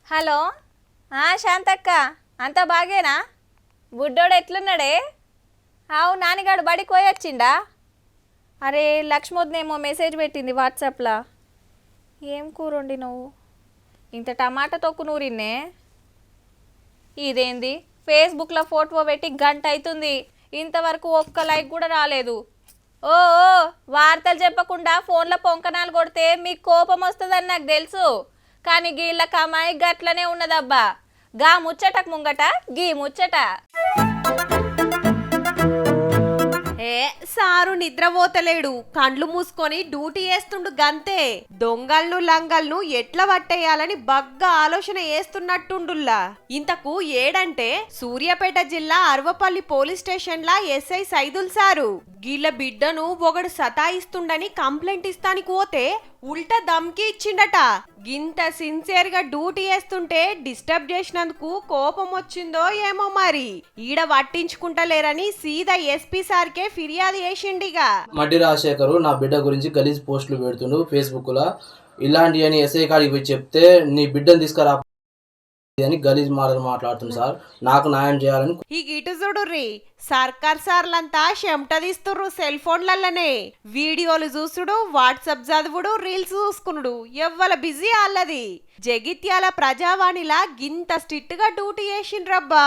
Hello. శాంతక్క, అంతా బాగేనా? బుడ్డోడు ఎట్లున్నాడే? అవు నానిగాడు బడికి పోయొచ్చిండా? అరే లక్ష్మోద్నేమో మెసేజ్ పెట్టింది వాట్సాప్లో. ఏం కూరండి నువ్వు? ఇంత టమాటా తొక్కు నూరిన్నే. ఇదేంది ఫేస్బుక్లో ఫోటో పెట్టి గంట అవుతుంది, ఇంతవరకు ఒక్క లైక్ కూడా రాలేదు. ఓ ఓ, వార్తలు చెప్పకుండా ఫోన్లో పొంకనాలు కొడితే మీకు కోపం వస్తుందని నాకు తెలుసు, కానీ గీళ్ళ కమాయి గట్లనే ఉన్నదబ్బా. గా ముచ్చటకు ముంగట గీ ముచ్చట. సారు నిద్రపోతలేడు, కండ్లు మూసుకొని డ్యూటీ చేస్తుండు గంతే. దొంగలను లంగలను ఎట్లా పట్టేయాలని బగ్గా ఆలోచన చేస్తున్నట్టుండుల్లా. ఇంతకు ఏడంటే సూర్యాపేట జిల్లా అర్వపల్లి పోలీస్ స్టేషన్ లా ఎస్ఐ సైదుల్ సారు గీళ్ళ బిడ్డను ఒకడు సతాయిస్తుండని కంప్లైంట్ ఇస్తానికి పోతే ఉల్టా దమ్కి ఇచ్చిండట. గింత సిన్సియర్ గా డ్యూటీ చేస్తుంటే డిస్టర్బ్ చేసినందుకు కోపం వచ్చిందో ఏమో మరి. ఈడ పట్టించుకుంటలేరని సీదా ఎస్పీ సార్కే ఫిర్యాదు చేసిండిగా. మడ్డి రాజశేఖరు నా బిడ్డ గురించి గలీజ్ పోస్టులు పెడుతుండు ఫేస్బుక్ లో. ఇలాంటి అని ఎస్ఐ కాడికి పోయి చెప్తే నీ బిడ్డను తీసుకురా అని గలీజ్ మాటలు మాట్లాడుతుంది సార్. నాకు న్యాయం చేయాలని ఈ గిటు చూడుర్రి, సర్కార్ సార్లంతా చెమట తీస్తుర్రు సెల్ ఫోన్లల్లనే. వీడియోలు చూసుడు, వాట్సాప్ చదువుడు, రీల్స్ చూసుకునుడు, ఎవ్వల బిజీ అల్లది. జగిత్యాల ప్రజావాణిలా గింత స్ట్రిక్ట్ గా డ్యూటీ చేసిండ్రబ్బా.